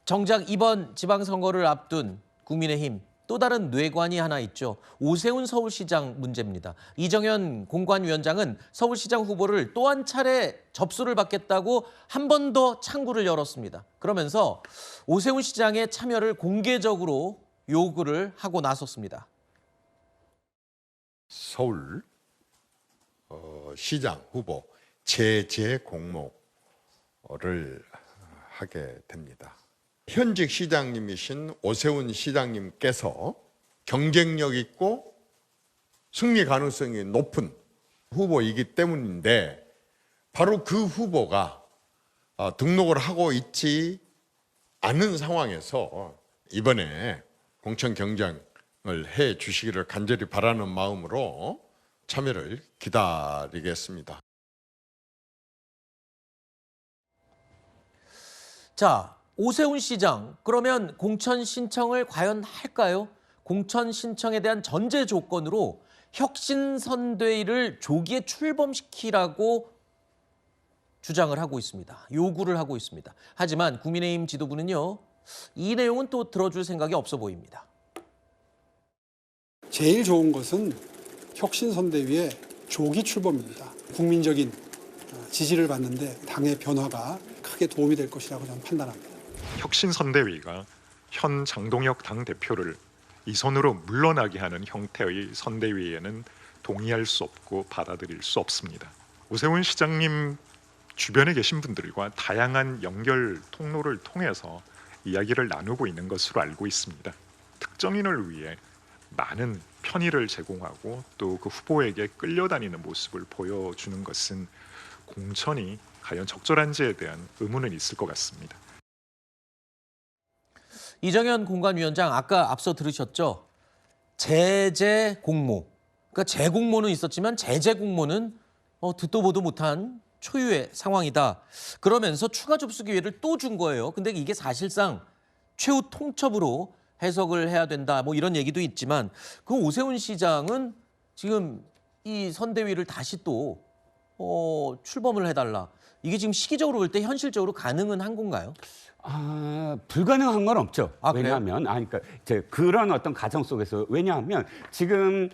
정작 이번 지방선거를 앞둔 국민의힘 또 다른 뇌관이 하나 있죠. 오세훈 서울시장 문제입니다. 이정현 공관위원장은 서울시장 후보를 또 한 차례 접수를 받겠다고 한 번 더 창구를 열었습니다. 그러면서 오세훈 시장의 참여를 공개적으로 요구를 하고 나섰습니다. 서울 시장 후보 제재 공모를 하게 됩니다. 현직 시장님이신 오세훈 시장님께서 경쟁력 있고 승리 가능성이 높은 후보이기 때문인데 바로 그 후보가 등록을 하고 있지 않은 상황에서 이번에 공천 경쟁을 해 주시기를 간절히 바라는 마음으로 참여를 기다리겠습니다. 자, 오세훈 시장, 그러면 공천 신청을 과연 할까요? 공천 신청에 대한 전제 조건으로 혁신선대위를 조기에 출범시키라고 주장을 하고 있습니다. 요구를 하고 있습니다. 하지만 국민의힘 지도부는요, 이 내용은 또 들어줄 생각이 없어 보입니다. 제일 좋은 것은 혁신선대위의 조기 출범입니다. 국민적인 지지를 받는데 당의 변화가 크게 도움이 될 것이라고 저는 판단합니다. 혁신선대위가 현 장동혁 당대표를 이선으로 물러나게 하는 형태의 선대위에는 동의할 수 없고 받아들일 수 없습니다. 오세훈 시장님 주변에 계신 분들과 다양한 연결 통로를 통해서 이야기를 나누고 있는 것으로 알고 있습니다. 특정인을 위해 많은 편의를 제공하고 또 그 후보에게 끌려다니는 모습을 보여주는 것은 공천이 과연 적절한지에 대한 의문은 있을 것 같습니다. 이정현 공관위원장 아까 앞서 들으셨죠? 제재 공모. 그러니까 재공모는 있었지만 제재 공모는 듣도 보도 못한 초유의 상황이다. 그러면서 추가 접수 기회를 또 준 거예요. 근데 이게 사실상 최후 통첩으로 해석을 해야 된다. 뭐 이런 얘기도 있지만 그 오세훈 시장은 지금 이 선대위를 다시 또 출범을 해달라. 이게 지금 시기적으로 볼 때 현실적으로 가능은 한 건가요? 불가능한 건 없죠. 그래요? 왜냐하면 그러니까 이제 그런 어떤 가정 속에서 왜냐하면 지금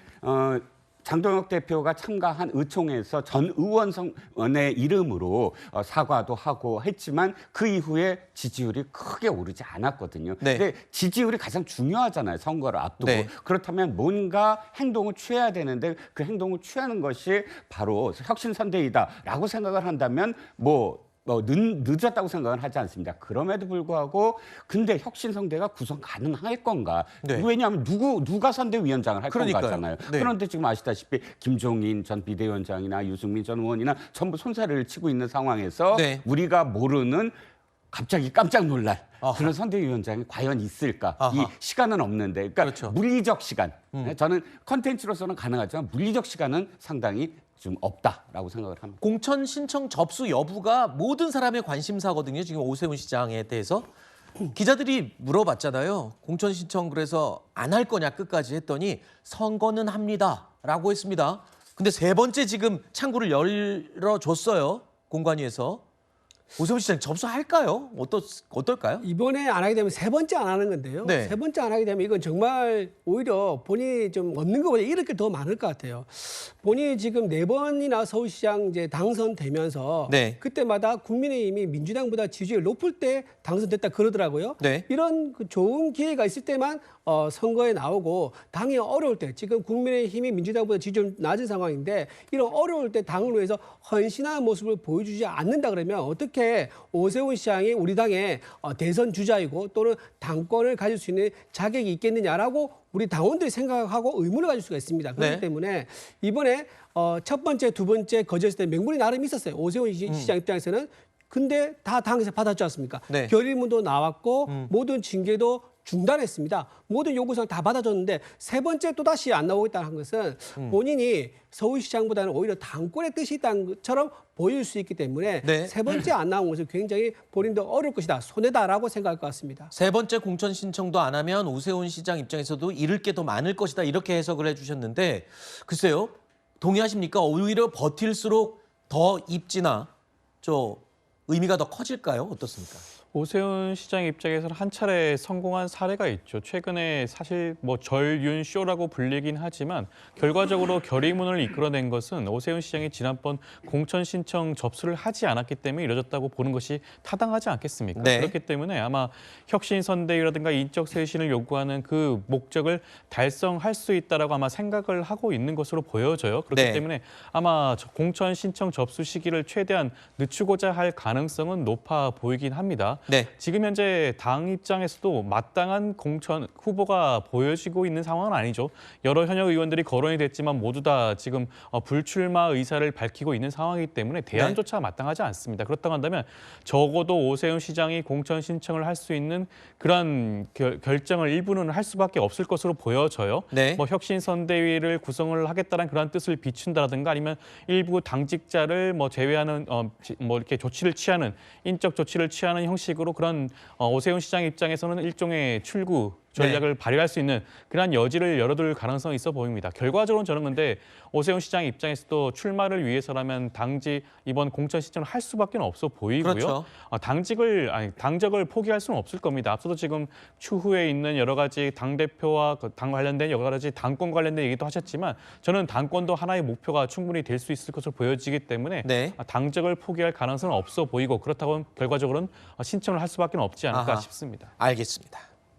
장동혁 대표가 참가한 의총에서 전 의원의 이름으로 사과도 하고 했지만 그 이후에 지지율이 크게 오르지 않았거든요. 네. 근데 지지율이 가장 중요하잖아요. 선거를 앞두고. 네. 그렇다면 뭔가 행동을 취해야 되는데 그 행동을 취하는 것이 바로 혁신선대위다라고 생각을 한다면 늦었다고 생각은 하지 않습니다. 그럼에도 불구하고 근데 혁신선대가 구성 가능할 건가? 네. 왜냐하면 누가 선대위원장을 할 그러니까요. 건가잖아요. 네. 그런데 지금 아시다시피 김종인 전 비대위원장이나 유승민 전 의원이나 전부 손살을 치고 있는 상황에서 네. 우리가 모르는 갑자기 깜짝 놀랄 아하. 그런 선대위원장이 과연 있을까? 아하. 이 시간은 없는데, 그러니까 그렇죠. 물리적 시간. 저는 컨텐츠로서는 가능하지만 물리적 시간은 상당히 좀 없다라고 생각을 합니다. 공천 신청 접수 여부가 모든 사람의 관심사거든요. 지금 오세훈 시장에 대해서. 기자들이 물어봤잖아요. 공천 신청 그래서 안 할 거냐 끝까지 했더니 선거는 합니다라고 했습니다. 근데 세 번째 지금 창구를 열어줬어요. 공관위에서. 오세훈 시장 접수할까요? 어떨까요? 이번에 안 하게 되면 세 번째 안 하는 건데요. 네. 세 번째 안 하게 되면 이건 정말 오히려 본인이 좀 얻는 것보다 잃을 게 더 많을 것 같아요. 본인이 지금 4번이나 서울시장 이제 당선되면서 네. 그때마다 국민의힘이 민주당보다 지지율 높을 때 당선됐다 그러더라고요. 네. 이런 그 좋은 기회가 있을 때만 선거에 나오고 당이 어려울 때 지금 국민의힘이 민주당보다 지지율 낮은 상황인데 이런 어려울 때 당을 위해서 헌신하는 모습을 보여주지 않는다 그러면 어떻게 오세훈 시장이 우리 당의 대선 주자이고 또는 당권을 가질 수 있는 자격이 있겠느냐라고 우리 당원들이 생각하고 의문을 가질 수가 있습니다. 그렇기 네. 때문에 이번에 첫 번째, 두 번째 거절했을 때 명분이 나름 있었어요. 오세훈 시장 입장에서는. 근데 다 당에서 받았지 않습니까? 네. 결의문도 나왔고 모든 징계도 중단했습니다. 모든 요구사항 다 받아줬는데 세 번째 또다시 안 나오겠다는 것은 본인이 서울시장보다는 오히려 당권의 뜻이 있다는 것처럼 보일 수 있기 때문에 네. 세 번째 안 나온 것은 굉장히 본인도 어려울 것이다. 손해다라고 생각할 것 같습니다. 세 번째 공천 신청도 안 하면 오세훈 시장 입장에서도 잃을 게 더 많을 것이다. 이렇게 해석을 해주셨는데 글쎄요. 동의하십니까? 오히려 버틸수록 더 입지나 의미가 더 커질까요? 어떻습니까? 오세훈 시장 입장에서는 한 차례 성공한 사례가 있죠. 최근에 사실 뭐 절윤 쇼라고 불리긴 하지만 결과적으로 결의문을 이끌어낸 것은 오세훈 시장이 지난번 공천 신청 접수를 하지 않았기 때문에 이뤄졌다고 보는 것이 타당하지 않겠습니까? 네. 그렇기 때문에 아마 혁신선대위라든가 인적 쇄신을 요구하는 그 목적을 달성할 수 있다라고 아마 생각을 하고 있는 것으로 보여져요. 그렇기 네. 때문에 아마 공천 신청 접수 시기를 최대한 늦추고자 할 가능성은 높아 보이긴 합니다. 네. 지금 현재 당 입장에서도 마땅한 공천 후보가 보여지고 있는 상황은 아니죠. 여러 현역 의원들이 거론이 됐지만 모두 다 지금 불출마 의사를 밝히고 있는 상황이기 때문에 대안조차 마땅하지 않습니다. 그렇다고 한다면 적어도 오세훈 시장이 공천 신청을 할 수 있는 그런 결정을 일부는 할 수밖에 없을 것으로 보여져요. 네. 뭐 혁신선대위를 구성을 하겠다는 그런 뜻을 비춘다라든가 아니면 일부 당직자를 뭐 제외하는 뭐 이렇게 조치를 취하는 인적 조치를 취하는 형식으로 그런 오세훈 시장 입장에서는 일종의 출구 전략을 발휘할 수 있는 그런 여지를 열어둘 가능성이 있어 보입니다. 결과적으로는 저는 근데 오세훈 시장 입장에서도 출마를 위해서라면 당직 이번 공천 신청을 할 수밖에 없어 보이고요. 그렇죠. 당적을 포기할 수는 없을 겁니다. 앞서도 지금 추후에 있는 여러 가지 당 대표와 당 관련된 여러 가지 당권 관련된 얘기도 하셨지만 저는 당권도 하나의 목표가 충분히 될 수 있을 것으로 보여지기 때문에 네. 당적을 포기할 가능성은 없어 보이고 그렇다고 결과적으로는 신청을 할 수밖에 없지 않을까 아하. 싶습니다. 알겠습니다.